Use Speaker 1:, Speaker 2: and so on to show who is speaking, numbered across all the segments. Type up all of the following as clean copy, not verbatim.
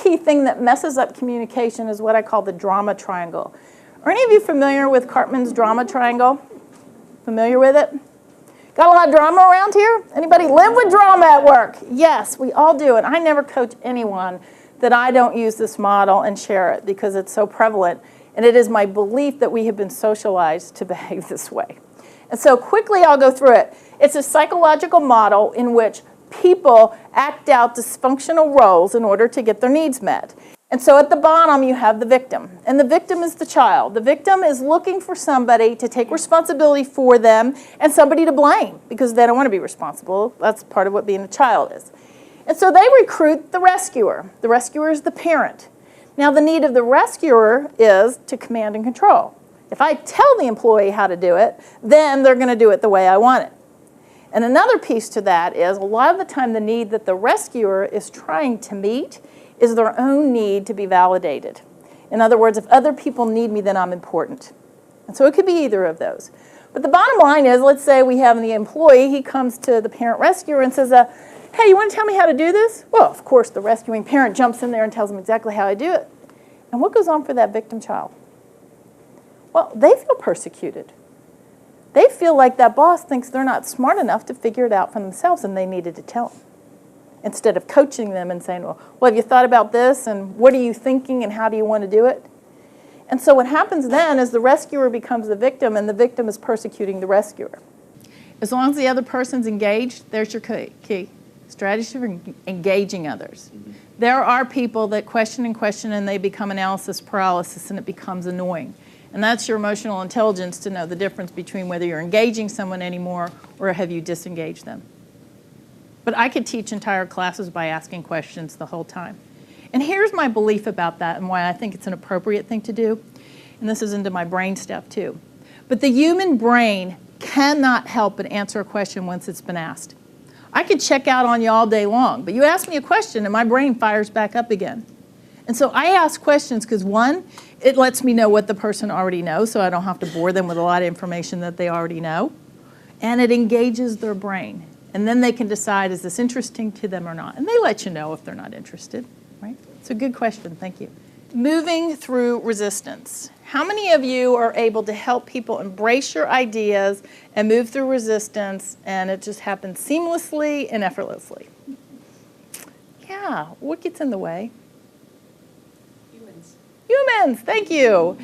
Speaker 1: key thing that messes up communication is what I call the drama triangle. Are any of you familiar with Cartman's drama triangle? Familiar with it? Got a lot of drama around here? Anybody live with drama at work? Yes, we all do. And I never coach anyone that I don't use this model and share it because it's so prevalent. And it is my belief that we have been socialized to behave this way. And so quickly I'll go through it. It's a psychological model in which people act out dysfunctional roles in order to get their needs met. And so at the bottom you have the victim. And the victim is the child. The victim is looking for somebody to take responsibility for them and somebody to blame because they don't want to be responsible. That's part of what being a child is. And so they recruit the rescuer. The rescuer is the parent. Now the need of the rescuer is to command and control. If I tell the employee how to do it, then they're going to do it the way I want it. And another piece to that is a lot of the time the need that the rescuer is trying to meet is their own need to be validated. In other words, if other people need me, then I'm important. And so it could be either of those. But the bottom line is, let's say we have the employee, he comes to the parent rescuer and says, hey, you want to tell me how to do this? Well, of course, the rescuing parent jumps in there and tells him exactly how I do it. And what goes on for that victim child? Well, they feel persecuted. They feel like that boss thinks they're not smart enough to figure it out for themselves and they needed to tell them. Instead of coaching them and saying, well, have you thought about this and what are you thinking and how do you want to do it? And so what happens then is the rescuer becomes the victim and the victim is persecuting the rescuer. As long as the other person's engaged, there's your key. Strategy for engaging others. There are people that question and they become analysis paralysis and it becomes annoying. And that's your emotional intelligence to know the difference between whether you're engaging someone anymore or have you disengaged them. But I could teach entire classes by asking questions the whole time. And here's my belief about that and why I think it's an appropriate thing to do. And this is into my brain stuff too. But the human brain cannot help but answer a question once it's been asked. I could check out on you all day long, but you ask me a question and my brain fires back up again. And so I ask questions because one, it lets me know what the person already knows so I don't have to bore them with a lot of information that they already know. And it engages their brain. And then they can decide, is this interesting to them or not? And they let you know if they're not interested, right? It's a good question, thank you. Moving through resistance. How many of you are able to help people embrace your ideas and move through resistance and it just happens seamlessly and effortlessly? Yeah, what gets in the way? Humans, thank you.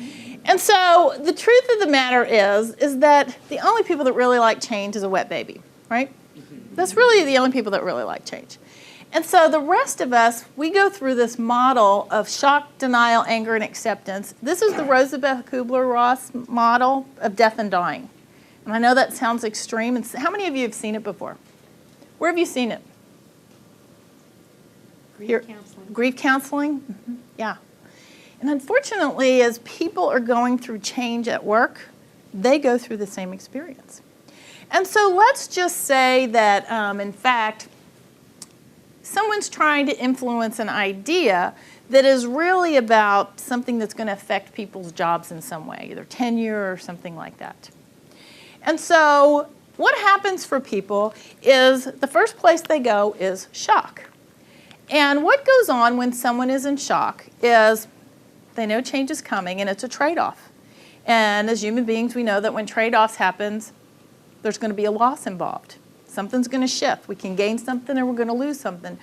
Speaker 1: And so the truth of the matter is that the only people that really like change is a wet baby, right? That's really the only people that really like change. And so the rest of us, we go through this model of shock, denial, anger, and acceptance. This is the Roosevelt Kubler-Ross model of death and dying. And I know that sounds extreme. And how many of you have seen it before? Where have you seen it?
Speaker 2: Grief counseling.
Speaker 1: Grief counseling? Mm-hmm. Yeah. And unfortunately, as people are going through change at work, they go through the same experience. And so let's just say that, in fact, someone's trying to influence an idea that is really about something that's going to affect people's jobs in some way, either tenure or something like that. And so what happens for people is the first place they go is shock. And what goes on when someone is in shock is they know change is coming and it's a trade-off. And as human beings, we know that when trade-offs happens, there's going to be a loss involved. Something's going to shift. We can gain something and we're going to lose something.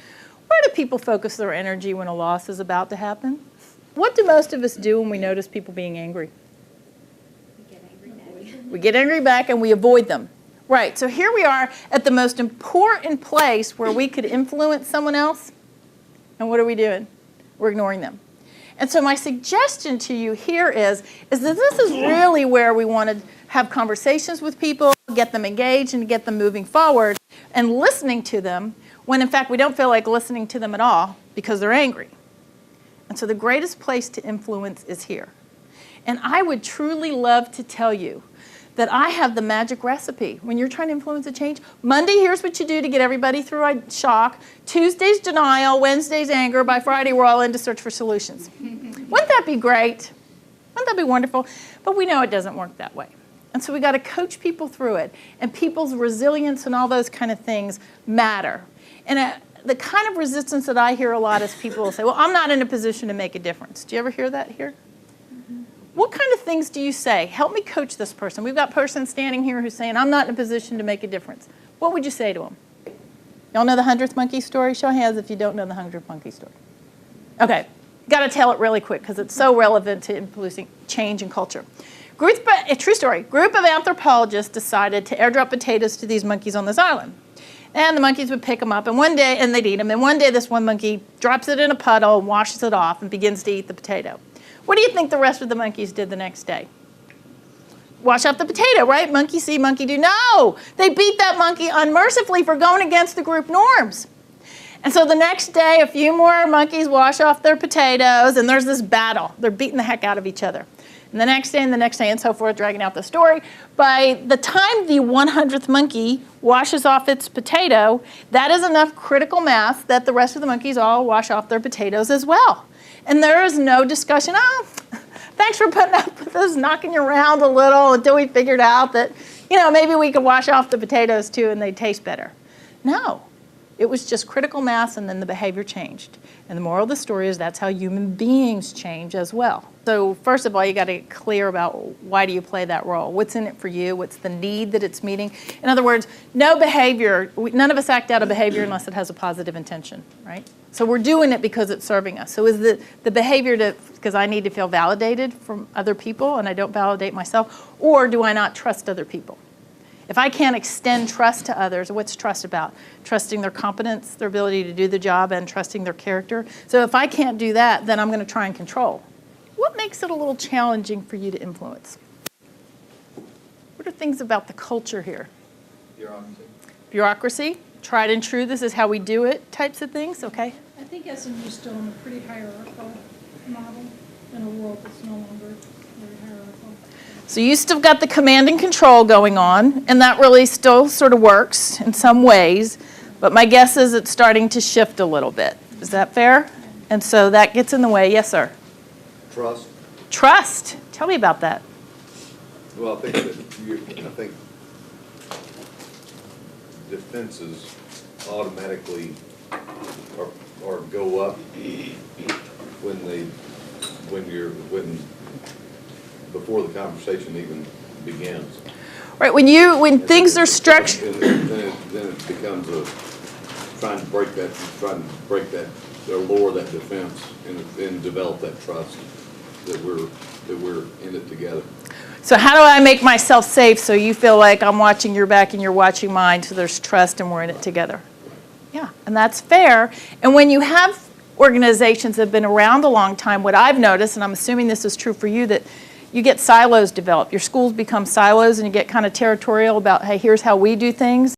Speaker 1: Where do people focus their energy when a loss is about to happen? What do most of us do when we notice people being angry?
Speaker 2: We get angry back.
Speaker 1: We get angry back and we avoid them. Right, so here we are at the most important place where we could influence someone else. And what are we doing? We're ignoring them. And so my suggestion to you here is that this is really where we want to have conversations with people, get them engaged and get them moving forward and listening to them when in fact we don't feel like listening to them at all because they're angry. And so the greatest place to influence is here. And I would truly love to tell you that I have the magic recipe. When you're trying to influence a change, Monday, here's what you do to get everybody through a shock. Tuesday's denial, Wednesday's anger. By Friday, we're all in to search for solutions. Wouldn't that be great? Wouldn't that be wonderful? But we know it doesn't work that way. And so we got to coach people through it. And people's resilience and all those kind of things matter. And the kind of resistance that I hear a lot is people will say, well, I'm not in a position to make a difference. Do you ever hear that here? What kind of things do you say? Help me coach this person. We've got a person standing here who's saying, I'm not in a position to make a difference. What would you say to him? Y'all know the 100th monkey story? Show hands if you don't know the 100th monkey story. Okay, got to tell it really quick because it's so relevant to influencing change in culture. A true story. Group of anthropologists decided to airdrop potatoes to these monkeys on this island. And the monkeys would pick them up, and one day, and they'd eat them. And one day, this one monkey drops it in a puddle, and washes it off, and begins to eat the potato. What do you think the rest of the monkeys did the next day? Wash up the potato, right? Monkey see, monkey do. No! They beat that monkey unmercifully for going against the group norms. And so the next day, a few more monkeys wash off their potatoes, and there's this battle. They're beating the heck out of each other. And the next day, and the next day, and so forth, dragging out the story. By the time the 100th monkey washes off its potato, that is enough critical mass that the rest of the monkeys all wash off their potatoes as well. And there is no discussion, oh, thanks for putting up with us, knocking you around a little until we figured out that, maybe we could wash off the potatoes too and they'd taste better. No. It was just critical mass, and then the behavior changed. And the moral of the story is that's how human beings change as well. So first of all, you got to get clear about why do you play that role? What's in it for you? What's the need that it's meeting? In other words, no behavior, none of us act out a behavior unless it has a positive intention, right? So we're doing it because it's serving us. So is the behavior because I need to feel validated from other people and I don't validate myself, or do I not trust other people? If I can't extend trust to others, what's trust about? Trusting their competence, their ability to do the job, and trusting their character. So if I can't do that, then I'm going to try and control. What makes it a little challenging for you to influence? What are things about the culture here?
Speaker 3: Bureaucracy.
Speaker 1: Bureaucracy, tried and true, this is how we do it types of things, okay?
Speaker 4: I think SMU is still in a pretty hierarchical model in a world that's no longer very hierarchical.
Speaker 1: So you still got the command and control going on, and that really still sort of works in some ways, but my guess is it's starting to shift a little bit. Is that fair? And so that gets in the way. Yes, sir?
Speaker 3: Trust.
Speaker 1: Trust. Tell me about that.
Speaker 3: Well, I think defenses automatically or go up before the conversation even begins.
Speaker 1: Right, when things are structured.
Speaker 3: Then it becomes trying to break that, or lower that defense and develop that trust that we're in it together.
Speaker 1: So how do I make myself safe so you feel like I'm watching your back and you're watching mine, so there's trust and we're in it together? Yeah, and that's fair. And when you have organizations that have been around a long time, what I've noticed, and I'm assuming this is true for you, that you get silos developed. Your schools become silos and you get kind of territorial about, hey, here's how we do things.